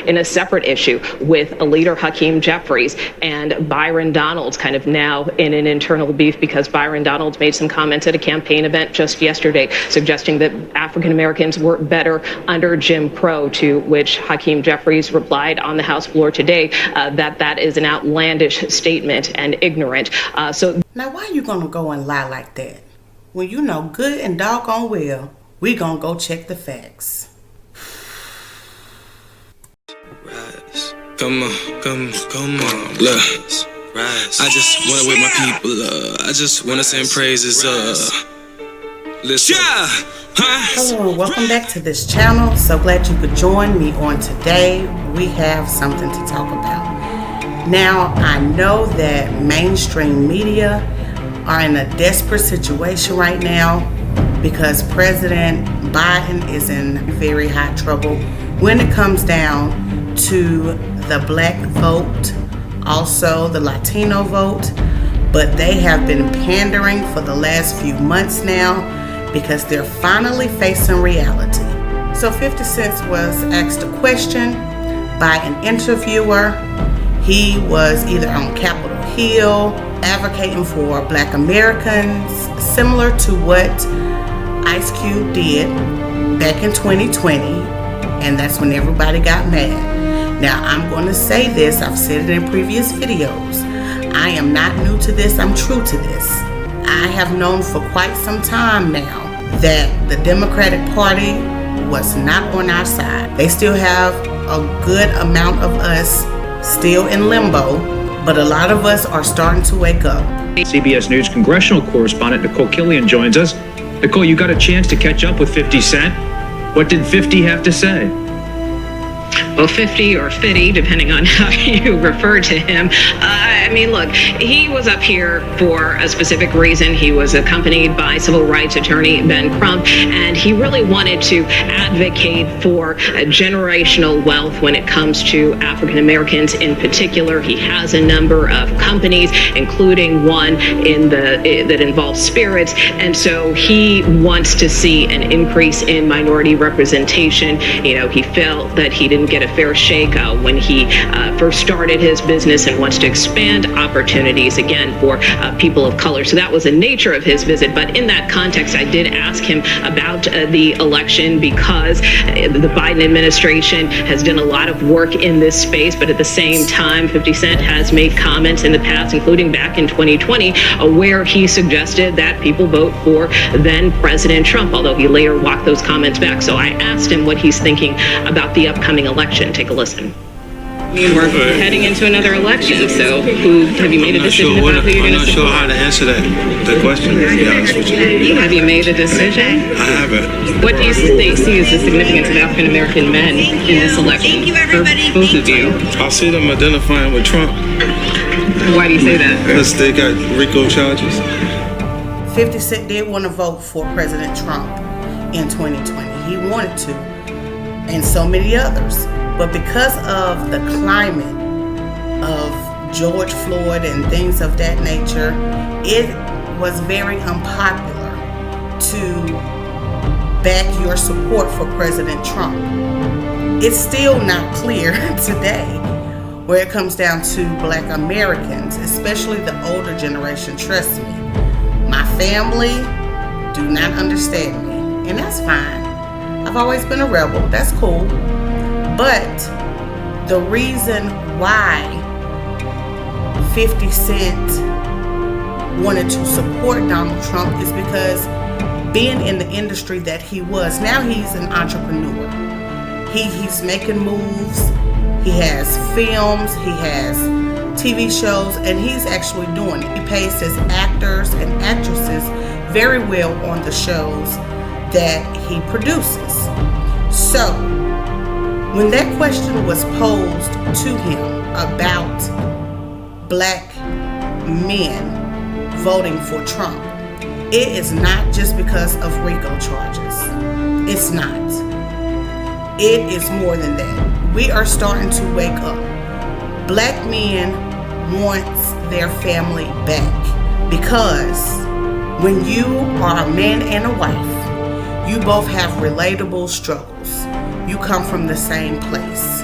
in a separate issue with a leader, Hakeem Jeffries, and Byron Donalds kind of now in an internal beef because Byron Donalds made some comments at a campaign event just yesterday suggesting that African Americans were better under Jim Crow, to which Hakeem Jeffries replied on the House floor today that is an outlandish statement and ignorant. Now, why are you going to go and lie like that? When you know good and doggone well, we going to go check the facts. Rise. Come on, look. Rise. I just wanna wake my people up. I just wanna sing praises up. Listen. Hello and welcome back to this channel. So glad you could join me on today. We have something to talk about. Now, I know that mainstream media are in a desperate situation right now because President Biden is in very high trouble when it comes down to the black vote, also the Latino vote, but they have been pandering for the last few months now because they're finally facing reality. So 50 Cent was asked a question by an interviewer. He was either on Capitol Hill advocating for black Americans, similar to what Ice Cube did back in 2020, and that's when everybody got mad. Now, I'm going to say this, I've said it in previous videos. I am not new to this, I'm true to this. I have known for quite some time now that the Democratic Party was not on our side. They still have a good amount of us still in limbo, but a lot of us are starting to wake up. CBS News congressional correspondent Nicole Killian joins us. Nicole, you got a chance to catch up with 50 Cent. What did 50 have to say? Well, 50 or 50, depending on how you refer to him. I mean, look, he was up here for a specific reason. He was accompanied by civil rights attorney Ben Crump, and he really wanted to advocate for generational wealth when it comes to African Americans in particular. He has a number of companies, including one that involves spirits, and so he wants to see an increase in minority representation. You know, he felt that he didn't get a fair shake when he first started his business and wants to expand opportunities again for people of color. So that was the nature of his visit. But in that context, I did ask him about the election because the Biden administration has done a lot of work in this space. But at the same time, 50 Cent has made comments in the past, including back in 2020, where he suggested that people vote for then President Trump, although he later walked those comments back. So I asked him what he's thinking about the upcoming election. Take a listen. I mean, we're heading into another election, so have you made a decision about who you're going to support? I'm not sure how to answer the question, to be honest with you. Have you made a decision? I haven't. What do you see as the significance of African American men in this election for both of you? I see them identifying with Trump. Why do you say that? Because they got RICO charges. 50 Cent did want to vote for President Trump in 2020. He wanted to, and so many others. But because of the climate of George Floyd and things of that nature, it was very unpopular to back your support for President Trump. It's still not clear today where it comes down to black Americans, especially the older generation. Trust me, my family do not understand me, and that's fine. I've always been a rebel, that's cool. But the reason why 50 Cent wanted to support Donald Trump is because being in the industry that he was, now he's an entrepreneur. He's making moves, he has films, he has TV shows, and he's actually doing it. He pays his actors and actresses very well on the shows that he produces. So, when that question was posed to him about black men voting for Trump, it is not just because of RICO charges. It's not. It is more than that. We are starting to wake up. Black men want their family back because when you are a man and a wife, you both have relatable struggles. You come from the same place.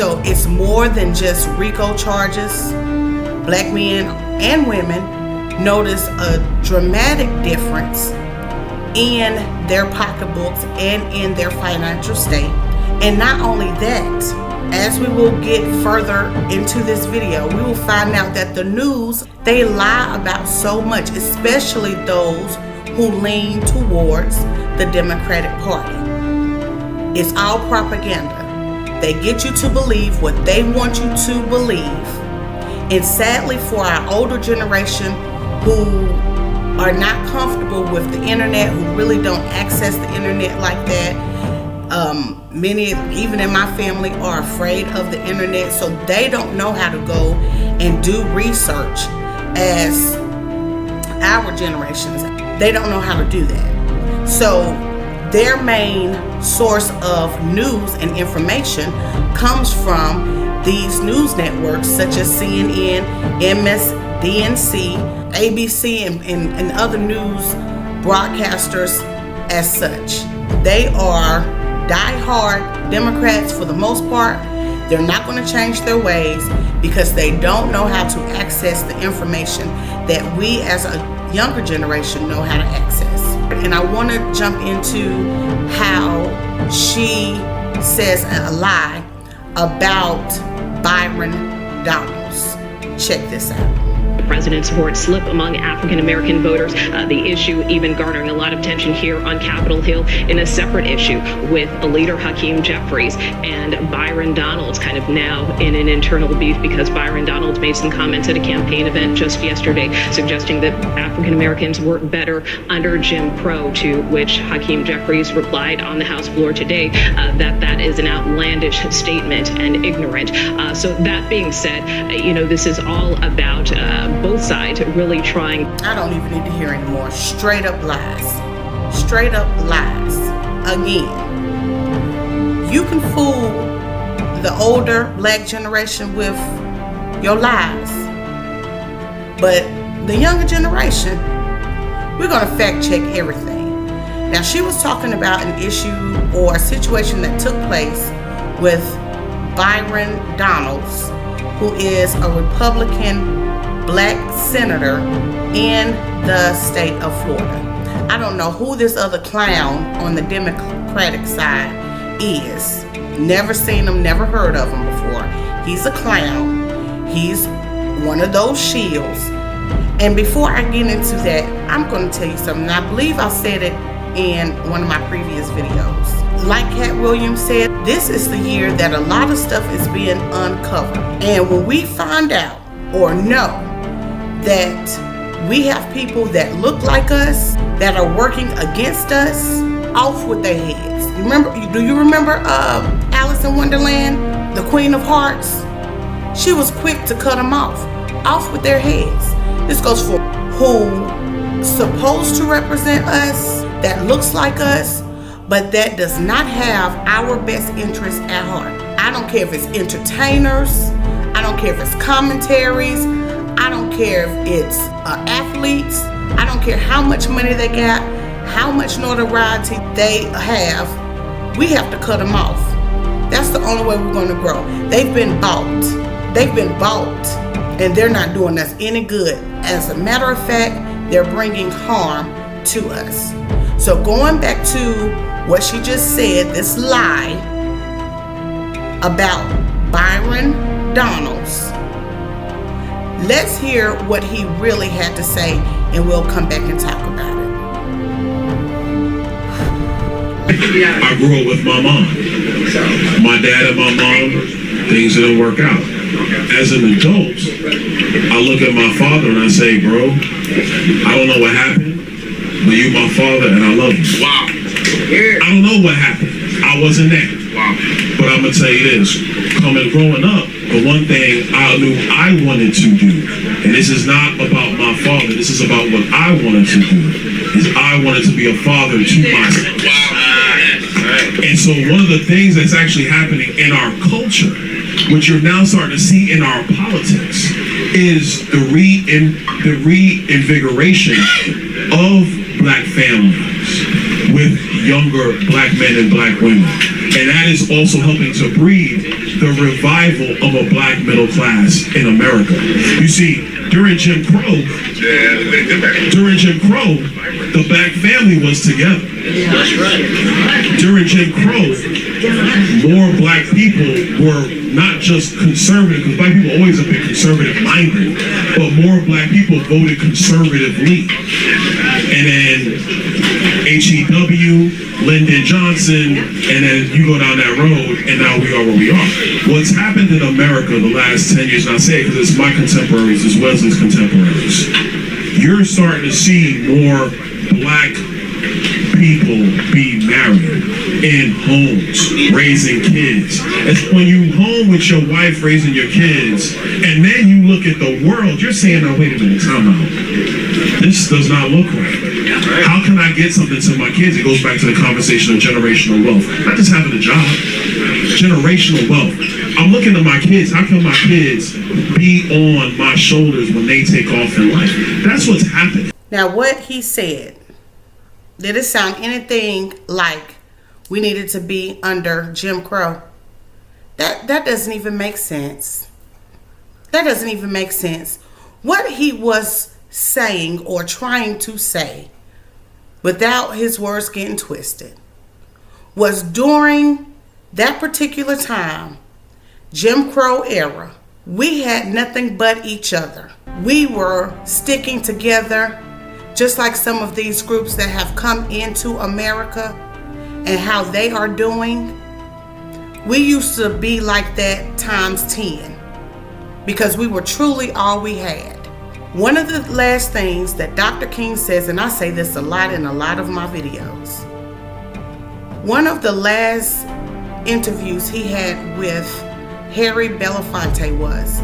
So it's more than just RICO charges. Black men and women notice a dramatic difference in their pocketbooks and in their financial state. And not only that, as we will get further into this video, we will find out that the news, they lie about so much, especially those who lean towards the Democratic Party. It's all propaganda. They get you to believe what they want you to believe. And sadly, for our older generation who are not comfortable with the internet, who really don't access the internet like that, many, even in my family, are afraid of the internet, so they don't know how to go and do research as our generations. They don't know how to do that. So their main source of news and information comes from these news networks such as CNN, MSDNC, ABC, and other news broadcasters as such. They are die-hard Democrats for the most part. They're not going to change their ways because they don't know how to access the information that we as a younger generation know how to access. And I want to jump into how she says a lie about Byron Donalds. Check this out. President support slip among African American voters. The issue even garnering a lot of attention here on Capitol Hill in a separate issue with the leader Hakeem Jeffries and Byron Donalds kind of now in an internal beef because Byron Donalds made some comments at a campaign event just yesterday suggesting that African Americans were better under Jim Crow, to which Hakeem Jeffries replied on the House floor today that is an outlandish statement and ignorant. So that being said, this is all about both sides really trying. I don't even need to hear anymore. Straight up lies. Straight up lies. Again, you can fool the older black generation with your lies, but the younger generation, we're going to fact check everything. Now, she was talking about an issue or a situation that took place with Byron Donalds, who is a Republican black senator in the state of Florida. I don't know who this other clown on the Democratic side is. Never seen him, never heard of him before. He's a clown. He's one of those shields. And before I get into that, I'm going to tell you something. I believe I said it in one of my previous videos. Like Cat Williams said, this is the year that a lot of stuff is being uncovered. And when we find out or know that we have people that look like us that are working against us, off with their heads. Do you remember Alice in Wonderland, the Queen of Hearts? She was quick to cut them off with their heads. This goes for who supposed to represent us, that looks like us, but that does not have our best interests at heart. I don't care if it's entertainers, I don't care if it's commentaries, I don't care if it's athletes, I don't care how much money they got, how much notoriety they have, we have to cut them off. That's the only way we're going to grow. They've been bought, and they're not doing us any good. As a matter of fact, they're bringing harm to us. So going back to what she just said, this lie about Byron Donalds, let's hear what he really had to say, and we'll come back and talk about it. I grew up with my mom. My dad and my mom, things didn't work out. As an adult, I look at my father and I say, bro, I don't know what happened, but you're my father and I love you. Wow. I don't know what happened. I wasn't there. Wow. But I'm going to tell you this. Growing up, the one thing I knew I wanted to do, and this is not about my father, this is about what I wanted to do, is I wanted to be a father to myself. And so one of the things that's actually happening in our culture, which you're now starting to see in our politics, is the reinvigoration of black families with younger black men and black women. And that is also helping to breed the the revival of a black middle class in America. You see, during Jim Crow, the black family was together. That's right. During Jim Crow, more black people were not just conservative, because black people always have been conservative-minded, but more black people voted conservatively. And then H.E.W., Lyndon Johnson, and then you go down that road, and now we are where we are. What's happened in America the last 10 years, and I say it because it's my contemporaries as well as his contemporaries, you're starting to see more black people be married in homes, raising kids. It's when you home with your wife raising your kids, and then you look at the world, you're saying, "Oh, wait a minute, time out. This does not look right. How can I get something to my kids?" It goes back to the conversation of generational wealth. Not just having a job, generational wealth. I'm looking at my kids. How can my kids be on my shoulders when they take off in life? That's what's happening. Now, what he said, did it sound anything like we needed to be under Jim Crow? That doesn't even make sense. That doesn't even make sense. What he was saying or trying to say, without his words getting twisted, was during that particular time, Jim Crow era, we had nothing but each other. We were sticking together, just like some of these groups that have come into America and how they are doing. We used to be like that times 10 because we were truly all we had. One of the last things that Dr. King says, and I say this a lot in a lot of my videos, one of the last interviews he had with Harry Belafonte was,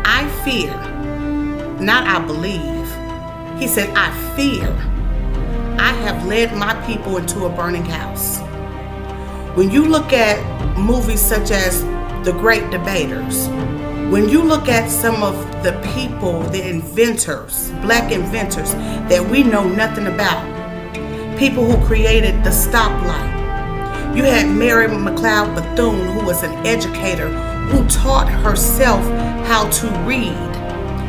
"I fear, not I believe." He said, "I fear I have led my people into a burning house." When you look at movies such as The Great Debaters, when you look at some of the people, the inventors, black inventors that we know nothing about, people who created the stoplight. You had Mary McLeod Bethune, who was an educator, who taught herself how to read,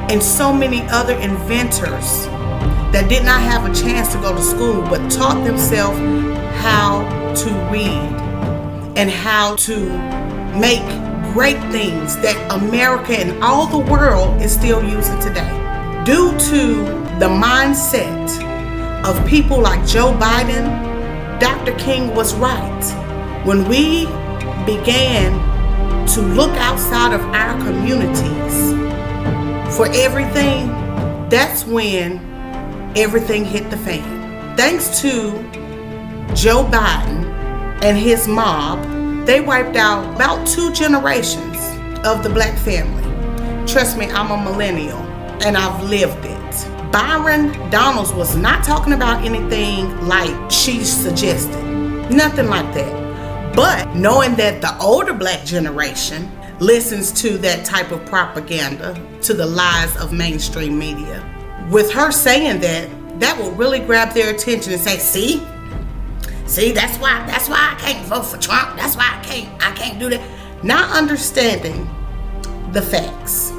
and so many other inventors that did not have a chance to go to school but taught themselves how to read and how to make great things that America and all the world is still using today. Due to the mindset of people like Joe Biden, Dr. King was right. When we began to look outside of our communities for everything, that's when everything hit the fan. Thanks to Joe Biden and his mob, they wiped out about 2 generations of the black family. Trust me, I'm a millennial and I've lived it. Byron Donalds was not talking about anything like she suggested. Nothing like that. But knowing that the older black generation listens to that type of propaganda, to the lies of mainstream media, with her saying that will really grab their attention and say, see, that's why I can't vote for Trump. That's why I can't do that. Not understanding the facts.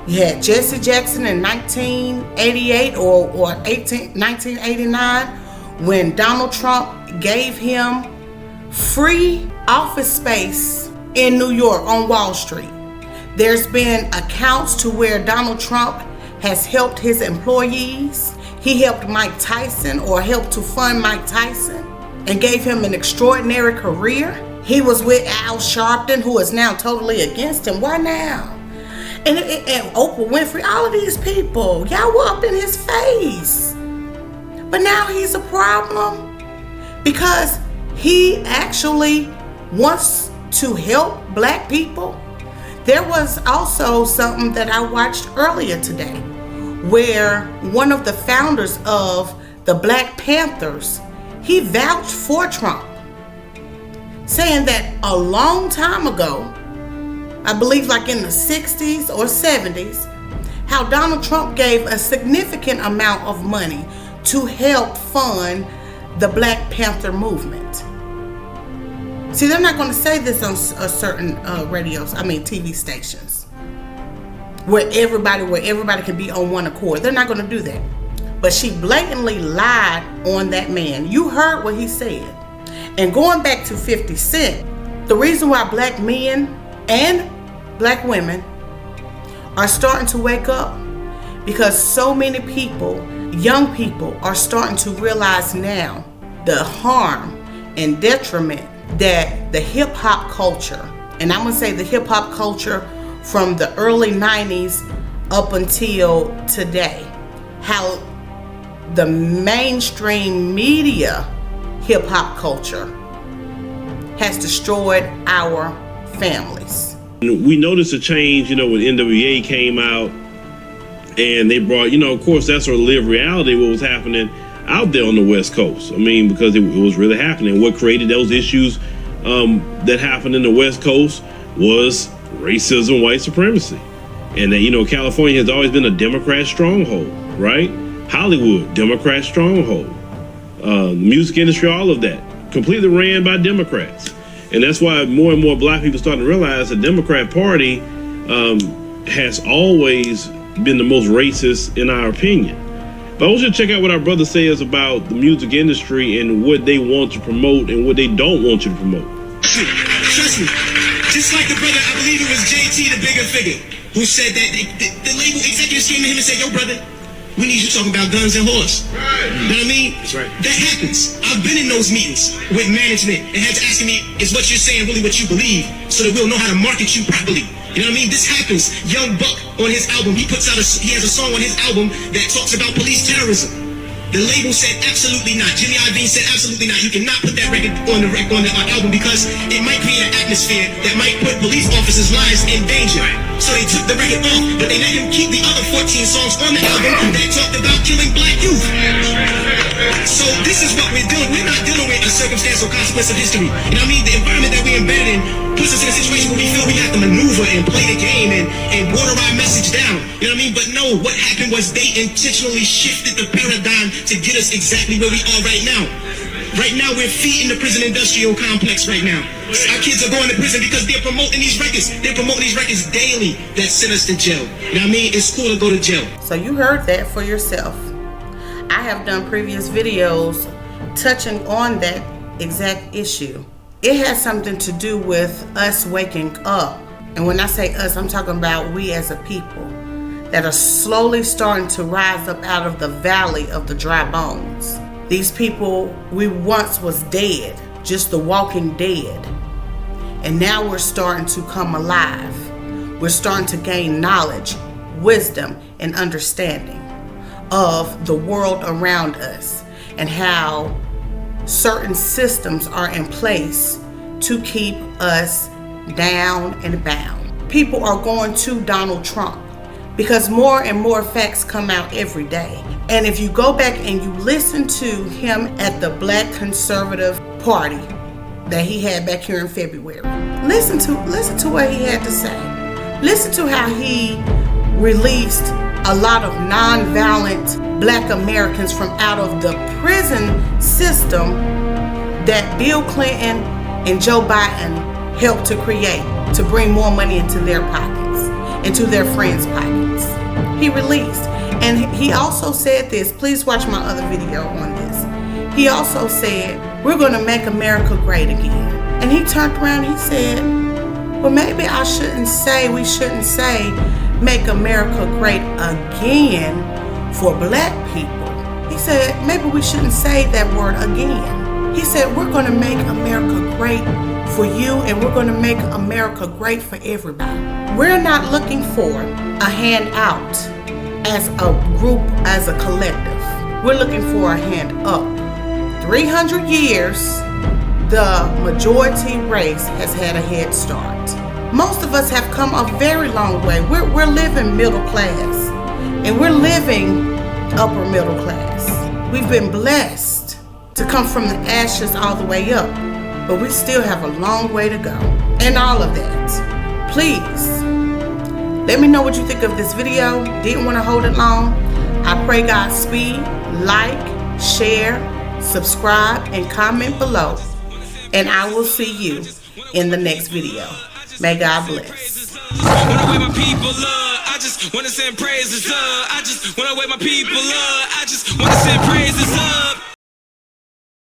You had Jesse Jackson in 1988 or 1989 when Donald Trump gave him free office space in New York on Wall Street. There's been accounts to where Donald Trump has helped his employees. He helped Mike Tyson, or helped to fund Mike Tyson, and gave him an extraordinary career. He was with Al Sharpton, who is now totally against him. Why now? And Oprah Winfrey, all of these people, y'all were up in his face. But now he's a problem because he actually wants to help black people. There was also something that I watched earlier today where one of the founders of the Black Panthers, he vouched for Trump, saying that a long time ago, I believe like in the 60s or 70s, how Donald Trump gave a significant amount of money to help fund the Black Panther movement. See, they're not going to say this on certain TV stations where everybody can be on one accord. They're not going to do that. But she blatantly lied on that man. You heard what he said. And going back to 50 Cent, the reason why black men and black women are starting to wake up, because so many people, young people, are starting to realize now the harm and detriment that the hip-hop culture, and I'm going to say the hip-hop culture from the early 90s up until today, how the mainstream media hip-hop culture has destroyed our families. We noticed a change, when NWA came out and they brought, of course, that's our lived reality, what was happening out there on the West Coast. Because it was really happening. What created those issues that happened in the West Coast was racism, white supremacy. And that, California has always been a Democrat stronghold, right? Hollywood, Democrat stronghold. The music industry, all of that, completely ran by Democrats. And that's why more and more black people starting to realize the Democrat Party has always been the most racist in our opinion. But I want you to check out what our brother says about the music industry and what they want to promote and what they don't want you to promote. Trust me, just like the brother, I believe it was JT, the bigger figure, who said that the label executives came to him and said, yo brother, we need you talking about guns and horse. Right. You know what I mean? That's right. That happens. I've been in those meetings with management and had to ask me, is what you're saying really what you believe? So that we'll know how to market you properly. You know what I mean? This happens. Young Buck on his album, he has a song on his album that talks about police terrorism. The label said absolutely not. Jimmy Iovine said absolutely not. You cannot put that record on the album because it might create an atmosphere that might put police officers' lives in danger. So they took the record off, but they let him keep the other 14 songs on the album that talked about killing black youth. So this is what we're doing. We're not dealing with a circumstantial consequence of history. You know what I mean? The environment that we're embedded in puts us in a situation where we feel we have to maneuver and play the game and water our message down. You know what I mean? But no, what happened was they intentionally shifted the paradigm to get us exactly where we are right now. Right now, we're feeding the prison industrial complex right now. Our kids are going to prison because they're promoting these records. They're promoting these records daily that send us to jail. You know what I mean? It's cool to go to jail. So you heard that for yourself. I have done previous videos touching on that exact issue. It has something to do with us waking up. And when I say us, I'm talking about we as a people that are slowly starting to rise up out of the valley of the dry bones. These people we once was dead, just the walking dead. And now we're starting to come alive. We're starting to gain knowledge, wisdom, and understanding of the world around us and how certain systems are in place to keep us down and bound. People are going to Donald Trump because more and more facts come out every day. And if you go back and you listen to him at the Black Conservative Party that he had back here in February, listen to what he had to say. Listen to how he released a lot of non-violent black Americans from out of the prison system that Bill Clinton and Joe Biden helped to create to bring more money into their pockets, into their friends' pockets. He released. And he also said this. Please watch my other video on this. He also said, we're going to make America great again. And he turned around and he said, well, maybe we shouldn't say make America great again for black people. He said, maybe we shouldn't say that word again. He said, we're going to make America great for you and we're going to make America great for everybody. We're not looking for a handout as a group, as a collective. We're looking for a hand up. 300 years, the majority race has had a head start. Most of us have come a very long way. We're living middle class, and we're living upper middle class. We've been blessed to come from the ashes all the way up, but we still have a long way to go. And all of that. Please, let me know what you think of this video. Didn't want to hold it long. I pray Godspeed. Like, share, subscribe, and comment below. And I will see you in the next video. May God bless. Wanna wake my people up, I just wanna send praises up. I just wanna wake my people up, I just wanna send praises up.